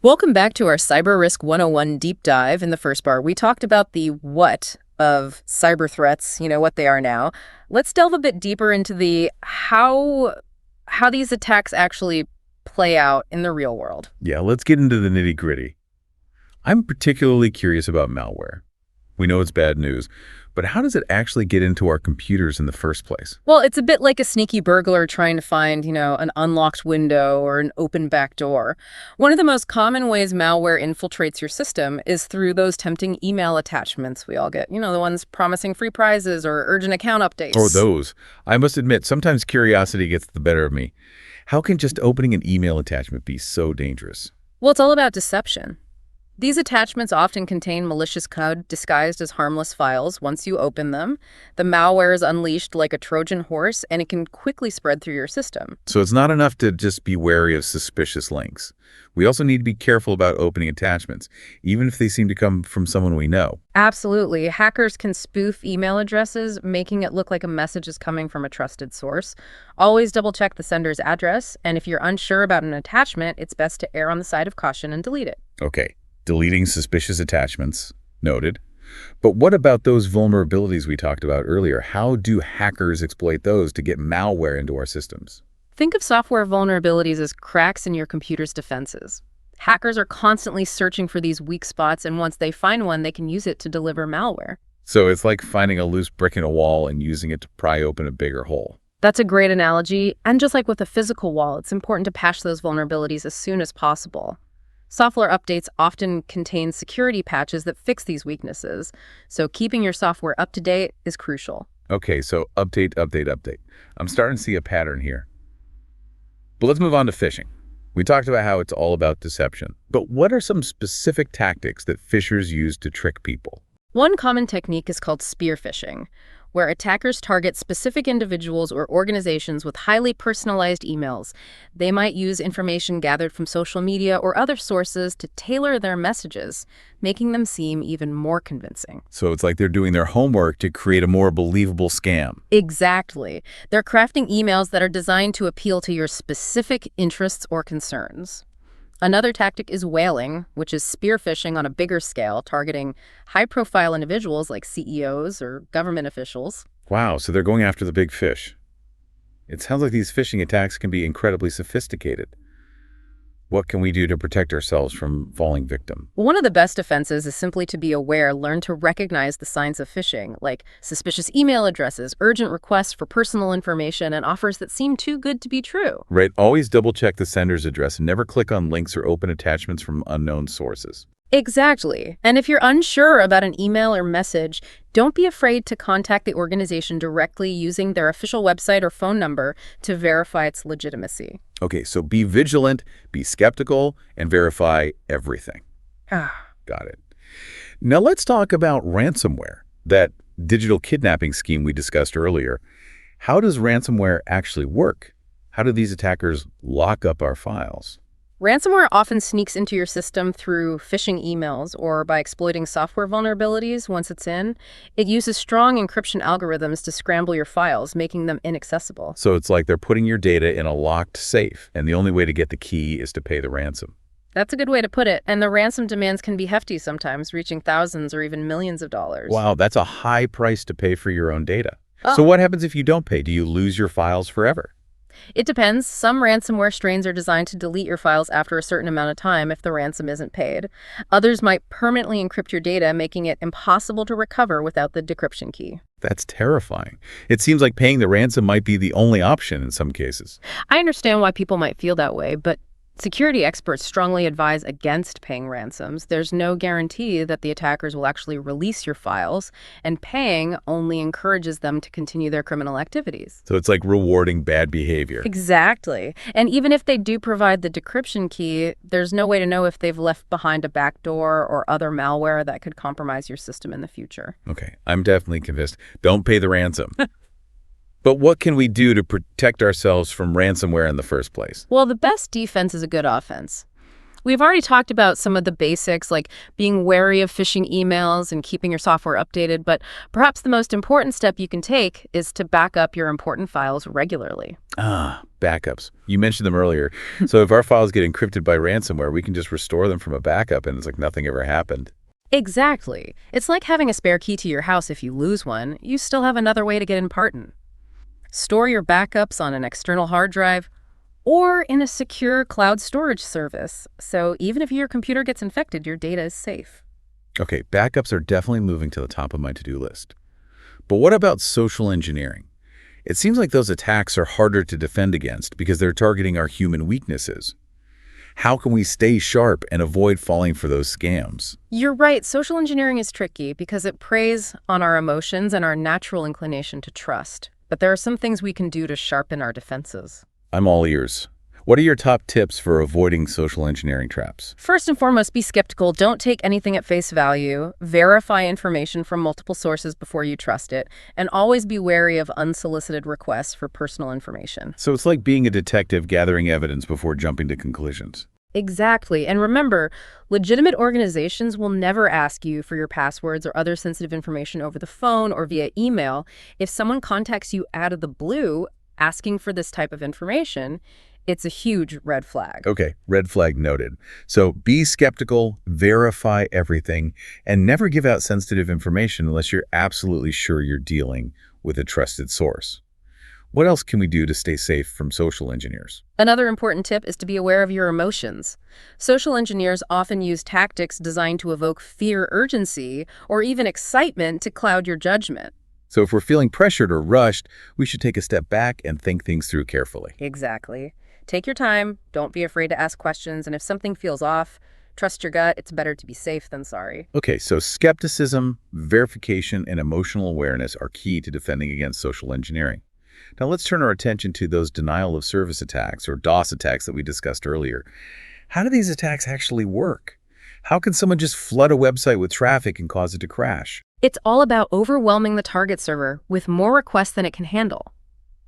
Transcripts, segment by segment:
Welcome back to our Cyber Risk 101 deep dive. In the first part, we talked about the what of cyber threats, what they are now. Let's delve a bit deeper into the how these attacks actually play out in the real world. Yeah, let's get into the nitty-gritty. I'm particularly curious about malware. We know it's bad news, but how does it actually get into our computers in the first place? Well, it's a bit like a sneaky burglar trying to find, an unlocked window or an open back door. One of the most common ways malware infiltrates your system is through those tempting email attachments we all get. The ones promising free prizes or urgent account updates. Or those. I must admit, sometimes curiosity gets the better of me. How can just opening an email attachment be so dangerous? Well, it's all about deception. These attachments often contain malicious code disguised as harmless files. Once you open them, the malware is unleashed like a Trojan horse, and it can quickly spread through your system. So it's not enough to just be wary of suspicious links. We also need to be careful about opening attachments, even if they seem to come from someone we know. Absolutely. Hackers can spoof email addresses, making it look like a message is coming from a trusted source. Always double-check the sender's address, and if you're unsure about an attachment, it's best to err on the side of caution and delete it. Okay. Deleting suspicious attachments. Noted. But what about those vulnerabilities we talked about earlier? How do hackers exploit those to get malware into our systems? Think of software vulnerabilities as cracks in your computer's defenses. Hackers are constantly searching for these weak spots, and once they find one, they can use it to deliver malware. So it's like finding a loose brick in a wall and using it to pry open a bigger hole. That's a great analogy, and just like with a physical wall, it's important to patch those vulnerabilities as soon as possible. Software updates often contain security patches that fix these weaknesses, so keeping your software up to date is crucial. Okay, so update, update, update. I'm starting to see a pattern here. But let's move on to phishing. We talked about how it's all about deception. But what are some specific tactics that phishers use to trick people? One common technique is called spear phishing, where attackers target specific individuals or organizations with highly personalized emails. They might use information gathered from social media or other sources to tailor their messages, making them seem even more convincing. So it's like they're doing their homework to create a more believable scam. Exactly. They're crafting emails that are designed to appeal to your specific interests or concerns. Another tactic is whaling, which is spear phishing on a bigger scale, targeting high-profile individuals like CEOs or government officials. Wow, so they're going after the big fish. It sounds like these phishing attacks can be incredibly sophisticated. What can we do to protect ourselves from falling victim? One of the best defenses is simply to be aware, learn to recognize the signs of phishing, like suspicious email addresses, urgent requests for personal information, and offers that seem too good to be true. Right, always double-check the sender's address and never click on links or open attachments from unknown sources. Exactly. And if you're unsure about an email or message, don't be afraid to contact the organization directly using their official website or phone number to verify its legitimacy. Okay, so be vigilant, be skeptical, and verify everything. Got it. Now let's talk about ransomware, that digital kidnapping scheme we discussed earlier. How does ransomware actually work? How do these attackers lock up our files? Ransomware often sneaks into your system through phishing emails or by exploiting software vulnerabilities once it's in. It uses strong encryption algorithms to scramble your files, making them inaccessible. So it's like they're putting your data in a locked safe, and the only way to get the key is to pay the ransom. That's a good way to put it, and the ransom demands can be hefty sometimes, reaching thousands or even millions of dollars. Wow, that's a high price to pay for your own data. So what happens if you don't pay? Do you lose your files forever? It depends. Some ransomware strains are designed to delete your files after a certain amount of time if the ransom isn't paid. Others might permanently encrypt your data, making it impossible to recover without the decryption key. That's terrifying. It seems like paying the ransom might be the only option in some cases. I understand why people might feel that way, but security experts strongly advise against paying ransoms. There's no guarantee that the attackers will actually release your files, and paying only encourages them to continue their criminal activities. So it's like rewarding bad behavior. Exactly. And even if they do provide the decryption key, there's no way to know if they've left behind a backdoor or other malware that could compromise your system in the future. Okay, I'm definitely convinced. Don't pay the ransom. But what can we do to protect ourselves from ransomware in the first place? Well, the best defense is a good offense. We've already talked about some of the basics, like being wary of phishing emails and keeping your software updated, but perhaps the most important step you can take is to back up your important files regularly. Backups. You mentioned them earlier. So if our files get encrypted by ransomware, we can just restore them from a backup and it's like nothing ever happened. Exactly. It's like having a spare key to your house. If you lose one, you still have another way to get important. Store your backups on an external hard drive or in a secure cloud storage service, so even if your computer gets infected, your data is safe. Okay, backups are definitely moving to the top of my to-do list. But what about social engineering? It seems like those attacks are harder to defend against because they're targeting our human weaknesses. How can we stay sharp and avoid falling for those scams? You're right, social engineering is tricky because it preys on our emotions and our natural inclination to trust. But there are some things we can do to sharpen our defenses. I'm all ears. What are your top tips for avoiding social engineering traps? First and foremost, be skeptical. Don't take anything at face value. Verify information from multiple sources before you trust it. And always be wary of unsolicited requests for personal information. So it's like being a detective gathering evidence before jumping to conclusions. Exactly. And remember, legitimate organizations will never ask you for your passwords or other sensitive information over the phone or via email. If someone contacts you out of the blue asking for this type of information, it's a huge red flag. Okay, red flag noted. So be skeptical, verify everything, and never give out sensitive information unless you're absolutely sure you're dealing with a trusted source. What else can we do to stay safe from social engineers? Another important tip is to be aware of your emotions. Social engineers often use tactics designed to evoke fear, urgency, or even excitement to cloud your judgment. So if we're feeling pressured or rushed, we should take a step back and think things through carefully. Exactly. Take your time, don't be afraid to ask questions, and if something feels off, trust your gut. It's better to be safe than sorry. Okay, so skepticism, verification, and emotional awareness are key to defending against social engineering. Now let's turn our attention to those denial of service attacks or DOS attacks that we discussed earlier. How do these attacks actually work? How can someone just flood a website with traffic and cause it to crash? It's all about overwhelming the target server with more requests than it can handle.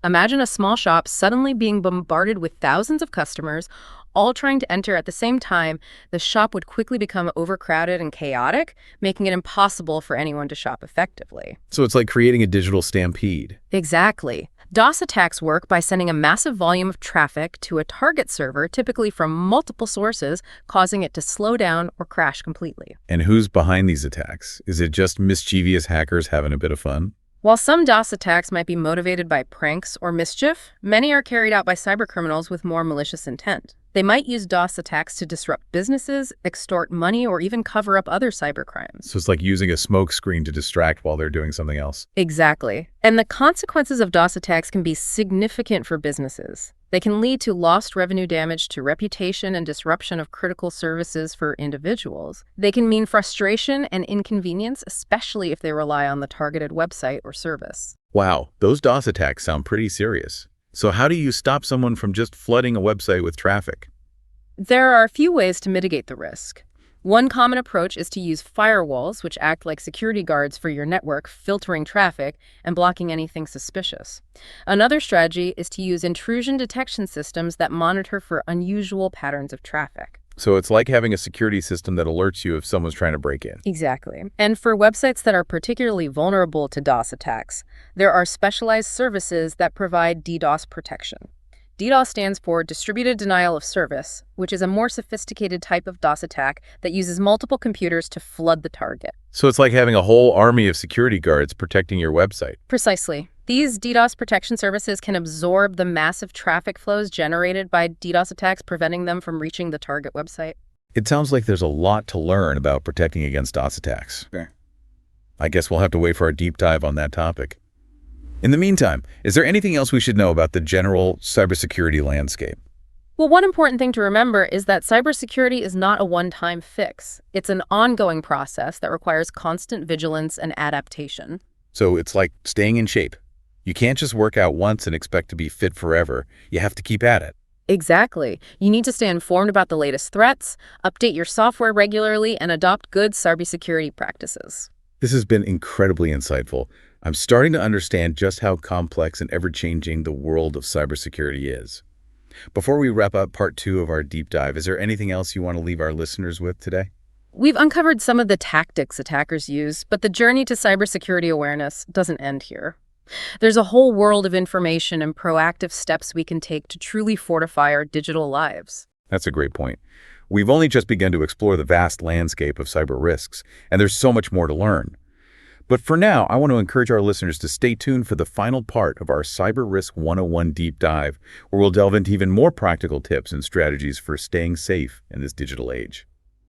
Imagine a small shop suddenly being bombarded with thousands of customers, all trying to enter at the same time. The shop would quickly become overcrowded and chaotic, making it impossible for anyone to shop effectively. So it's like creating a digital stampede. Exactly. DOS attacks work by sending a massive volume of traffic to a target server, typically from multiple sources, causing it to slow down or crash completely. And who's behind these attacks? Is it just mischievous hackers having a bit of fun? While some DOS attacks might be motivated by pranks or mischief, many are carried out by cybercriminals with more malicious intent. They might use DOS attacks to disrupt businesses, extort money, or even cover up other cybercrimes. So it's like using a smoke screen to distract while they're doing something else. Exactly. And the consequences of DOS attacks can be significant for businesses. They can lead to lost revenue damage to reputation and disruption of critical services for individuals. They can mean frustration and inconvenience, especially if they rely on the targeted website or service. Wow, those DOS attacks sound pretty serious. So how do you stop someone from just flooding a website with traffic? There are a few ways to mitigate the risk. One common approach is to use firewalls, which act like security guards for your network, filtering traffic and blocking anything suspicious. Another strategy is to use intrusion detection systems that monitor for unusual patterns of traffic. So it's like having a security system that alerts you if someone's trying to break in. Exactly. And for websites that are particularly vulnerable to DOS attacks, there are specialized services that provide DDoS protection. DDoS stands for Distributed Denial of Service, which is a more sophisticated type of DOS attack that uses multiple computers to flood the target. So it's like having a whole army of security guards protecting your website. Precisely. These DDoS protection services can absorb the massive traffic flows generated by DDoS attacks, preventing them from reaching the target website. It sounds like there's a lot to learn about protecting against DOS attacks. I guess we'll have to wait for our deep dive on that topic. In the meantime, is there anything else we should know about the general cybersecurity landscape? Well, one important thing to remember is that cybersecurity is not a one-time fix. It's an ongoing process that requires constant vigilance and adaptation. So it's like staying in shape. You can't just work out once and expect to be fit forever. You have to keep at it. Exactly. You need to stay informed about the latest threats, update your software regularly, and adopt good cybersecurity practices. This has been incredibly insightful. I'm starting to understand just how complex and ever-changing the world of cybersecurity is. Before we wrap up part 2 of our deep dive, is there anything else you want to leave our listeners with today? We've uncovered some of the tactics attackers use, but the journey to cybersecurity awareness doesn't end here. There's a whole world of information and proactive steps we can take to truly fortify our digital lives. That's a great point. We've only just begun to explore the vast landscape of cyber risks, and there's so much more to learn. But for now, I want to encourage our listeners to stay tuned for the final part of our Cyber Risk 101 deep dive, where we'll delve into even more practical tips and strategies for staying safe in this digital age.